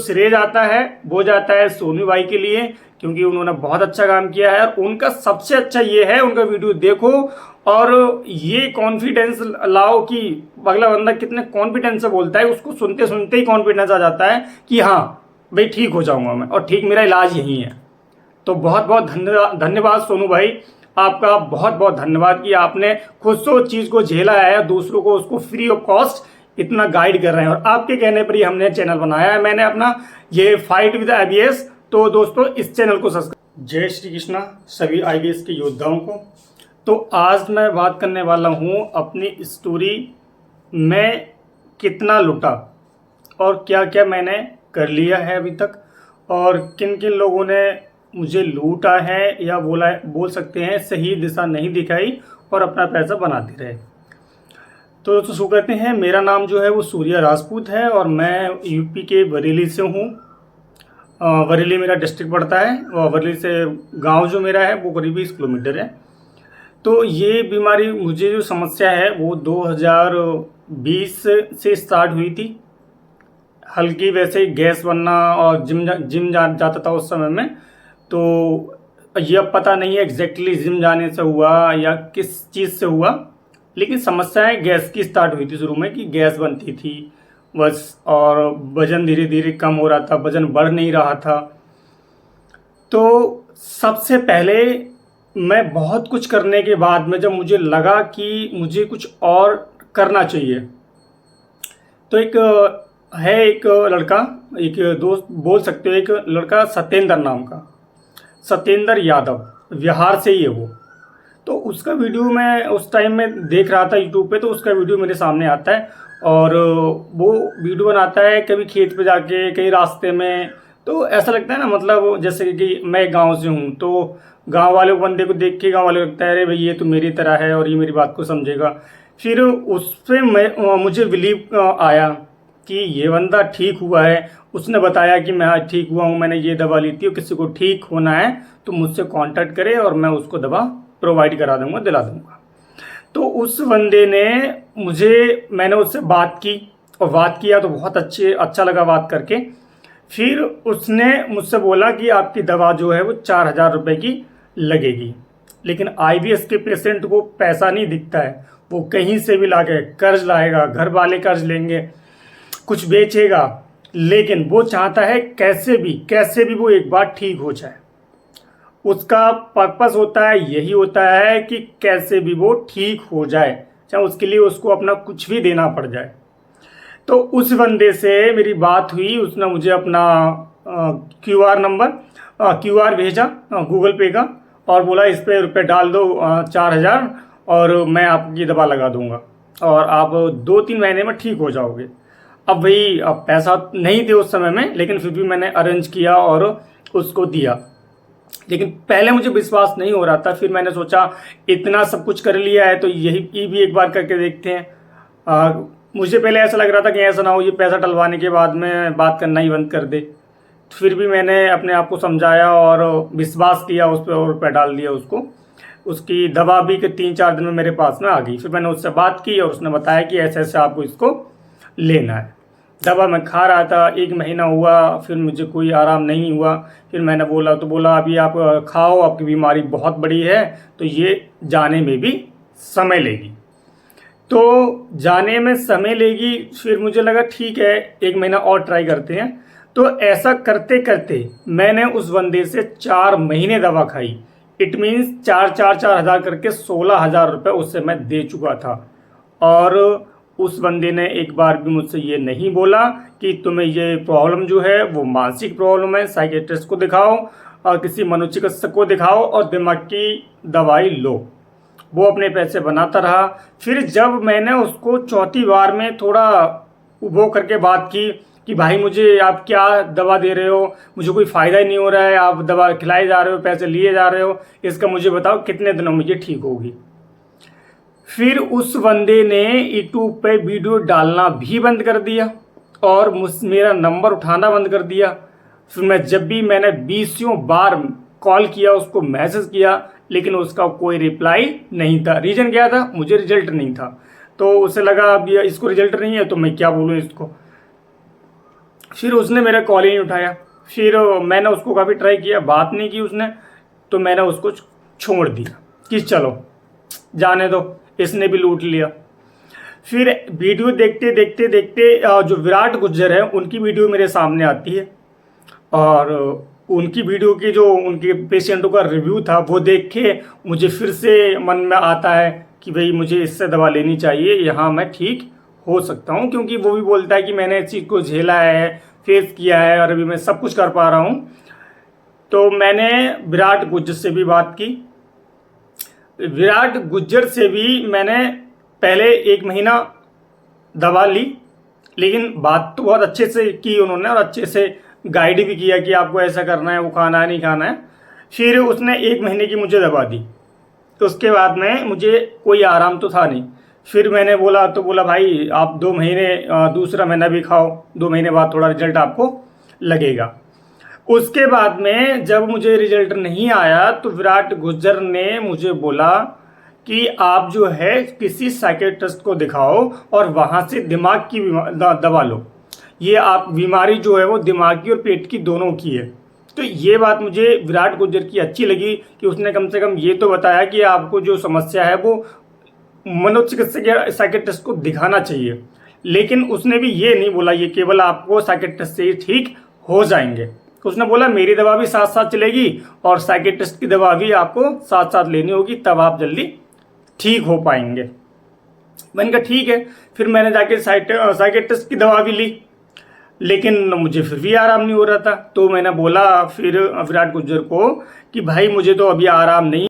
श्रेय जाता है वो जाता है सोनू भाई के लिए, क्योंकि उन्होंने बहुत अच्छा काम किया है। और उनका सबसे अच्छा ये है, उनका वीडियो देखो और ये कॉन्फिडेंस लाओ कि अगला बंदा कितने कॉन्फिडेंस से बोलता है, उसको सुनते सुनते ही कॉन्फिडेंस आ जाता है कि हाँ भाई ठीक हो जाऊंगा मैं, और ठीक मेरा इलाज यही है। तो बहुत बहुत धन्यवाद सोनू भाई, आपका बहुत बहुत धन्यवाद कि आपने खुद से उस चीज़ को झेला है, दूसरों को उसको फ्री ऑफ कॉस्ट इतना गाइड कर रहे हैं। और आपके कहने पर ही हमने चैनल बनाया है, मैंने अपना ये फाइट विद IBS। तो दोस्तों इस चैनल को सब्सक्राइब। जय श्री कृष्णा सभी IBS के योद्धाओं को। तो आज मैं बात करने वाला हूँ अपनी स्टोरी में कितना लुटा और क्या क्या मैंने कर लिया है अभी तक, और किन किन लोगों ने मुझे लूटा है या बोल सकते हैं सही दिशा नहीं दिखाई और अपना पैसा बनाते रहे। तो दोस्तों शुरू करते हैं। मेरा नाम जो है वो सूर्या राजपूत है और मैं यूपी के बरेली से हूँ। बरेली मेरा डिस्ट्रिक्ट पड़ता है और बरेली से गांव जो मेरा है वो करीब 20 किलोमीटर है। तो ये बीमारी, मुझे जो समस्या है वो 2020 से स्टार्ट हुई थी। हल्की वैसे गैस बनना और जिम जाता था उस समय में। तो यह पता नहीं है एग्जैक्टली जिम जाने से हुआ या किस चीज़ से हुआ, लेकिन समस्याएं गैस की स्टार्ट हुई थी शुरू में कि गैस बनती थी बस, और वजन धीरे धीरे कम हो रहा था, वजन बढ़ नहीं रहा था। तो सबसे पहले मैं बहुत कुछ करने के बाद में जब मुझे लगा कि मुझे कुछ और करना चाहिए, तो एक लड़का, एक दोस्त बोल सकते हो, एक लड़का सत्येंद्र नाम का, सत्येंद्र यादव, बिहार से ही है वो। तो उसका वीडियो मैं उस टाइम में देख रहा था यूट्यूब पे, तो उसका वीडियो मेरे सामने आता है और वो वीडियो बनाता है कभी खेत पे जाके, कहीं रास्ते में। तो ऐसा लगता है ना, मतलब जैसे कि मैं गांव से हूँ तो गांव वाले बंदे को देख के गांव वाले को लगता है अरे भाई ये तो मेरी तरह है और ये मेरी बात को समझेगा। फिर उस पर मुझे बिलीव आया कि ये बंदा ठीक हुआ है। उसने बताया कि मैं ठीक हुआ हूँ, मैंने ये दवा ली थी, और किसी को ठीक होना है तो मुझसे कांटेक्ट करे और मैं उसको दवा प्रोवाइड करा दूंगा, दिला दूंगा। तो उस बंदे ने मैंने उससे बात की और बात किया तो बहुत अच्छा लगा बात करके। फिर उसने मुझसे बोला कि आपकी दवा जो है वो 4,000 रुपये की लगेगी। लेकिन IBS के पेशेंट को पैसा नहीं दिखता है, वो कहीं से भी लाके कर्ज लाएगा, घर वाले कर्ज लेंगे, कुछ बेचेगा, लेकिन वो चाहता है कैसे भी वो एक बार ठीक हो जाए। उसका पर्पस होता है, यही होता है कि कैसे भी वो ठीक हो जाए, चाहे उसके लिए उसको अपना कुछ भी देना पड़ जाए। तो उस बंदे से मेरी बात हुई, उसने मुझे अपना QR भेजा गूगल पे का, और बोला इस पे रुपये डाल दो 4,000 और मैं आपकी दवा लगा दूंगा और आप 2-3 महीने में ठीक हो जाओगे। अब भाई अब पैसा नहीं थे उस समय में, लेकिन फिर भी मैंने अरेंज किया और उसको दिया। लेकिन पहले मुझे विश्वास नहीं हो रहा था, फिर मैंने सोचा इतना सब कुछ कर लिया है तो यही भी एक बार करके देखते हैं। मुझे पहले ऐसा लग रहा था कि ऐसा ना हो ये पैसा डलवाने के बाद में बात करना ही बंद कर दे। फिर भी मैंने अपने आप को समझाया और विश्वास किया उस पर और रुपये डाल दिया उसको। उसकी दवा भी 3-4 दिन में मेरे पास में आ गई। फिर मैंने उससे बात की और उसने बताया कि ऐसे ऐसे आपको इसको लेना है। दवा मैं खा रहा था, 1 महीना हुआ, फिर मुझे कोई आराम नहीं हुआ। फिर मैंने बोला अभी आप खाओ, आपकी बीमारी बहुत बड़ी है तो ये जाने में भी समय लेगी। तो जाने में समय लेगी, फिर मुझे लगा ठीक है 1 महीना और ट्राई करते हैं। तो ऐसा करते करते मैंने उस बंदे से 4 महीने दवा खाई। इट मीन्स 4 हज़ार करके 16,000 रुपये उससे मैं दे चुका था। और उस बंदे ने एक बार भी मुझसे ये नहीं बोला कि तुम्हें ये प्रॉब्लम जो है वो मानसिक प्रॉब्लम है, साइकेट्रिस्ट को दिखाओ और किसी मनोचिकित्सक को दिखाओ और दिमाग की दवाई लो। वो अपने पैसे बनाता रहा। फिर जब मैंने उसको चौथी बार में थोड़ा वो करके बात की कि भाई मुझे आप क्या दवा दे रहे हो, मुझे कोई फ़ायदा ही नहीं हो रहा है, आप दवा खिलाए जा रहे हो, पैसे लिए जा रहे हो, इसका मुझे बताओ कितने दिनों में ये ठीक होगी। फिर उस बंदे ने यूट्यूब पे वीडियो डालना भी बंद कर दिया और मेरा नंबर उठाना बंद कर दिया। फिर मैंने 20 बार कॉल किया, उसको मैसेज किया, लेकिन उसका कोई रिप्लाई नहीं था। रीज़न क्या था? मुझे रिजल्ट नहीं था। तो उसे लगा अब इसको रिजल्ट नहीं है तो मैं क्या बोलूँ इसको। फिर उसने मेरा कॉल ही नहीं उठाया। फिर मैंने उसको काफ़ी ट्राई किया, बात नहीं की उसने, तो मैंने उसको छोड़ दिया कि चलो जाने दो, इसने भी लूट लिया। फिर वीडियो देखते देखते देखते जो विराट गुज्जर है उनकी वीडियो मेरे सामने आती है, और उनकी वीडियो की जो उनके पेशेंटों का रिव्यू था वो देख के मुझे फिर से मन में आता है कि भाई मुझे इससे दवा लेनी चाहिए, यहाँ मैं ठीक हो सकता हूँ। क्योंकि वो भी बोलता है कि मैंने इस चीज़ को झेला है, फेस किया है, और अभी मैं सब कुछ कर पा रहा हूँ। तो मैंने विराट गुज्जर से भी बात की। विराट गुज्जर से भी मैंने पहले 1 महीना दवा ली, लेकिन बात तो बहुत अच्छे से की उन्होंने, और अच्छे से गाइड भी किया कि आपको ऐसा करना है, वो खाना है, नहीं खाना है। फिर उसने 1 महीने की मुझे दवा दी, तो उसके बाद में मुझे कोई आराम तो था नहीं। फिर मैंने बोला, तो बोला भाई आप 2 महीने दूसरा महीना भी खाओ, 2 महीने बाद थोड़ा रिजल्ट आपको लगेगा। उसके बाद में जब मुझे रिजल्ट नहीं आया तो विराट गुज्जर ने मुझे बोला कि आप जो है किसी साइकियाट्रिस्ट को दिखाओ और वहाँ से दिमाग की दवा लो। ये आप बीमारी जो है वो दिमागी और पेट की दोनों की है। तो ये बात मुझे विराट गुज्जर की अच्छी लगी कि उसने कम से कम ये तो बताया कि आपको जो समस्या है वो मनोचिकित्सक या साइकियाट्रिस्ट को दिखाना चाहिए। लेकिन उसने भी ये नहीं बोला ये केवल आपको साइकियाट्रिस्ट से ही ठीक हो जाएंगे। उसने बोला मेरी दवा भी साथ साथ चलेगी और साइकियाट्रिस्ट की दवा भी आपको साथ साथ लेनी होगी, तब आप जल्दी ठीक हो पाएंगे। मैंने कहा ठीक है। फिर मैंने जाके साइकियाट्रिस्ट की दवा भी ली, लेकिन मुझे फिर भी आराम नहीं हो रहा था। तो मैंने बोला फिर विराट गुज्जर को कि भाई मुझे तो अभी आराम नहीं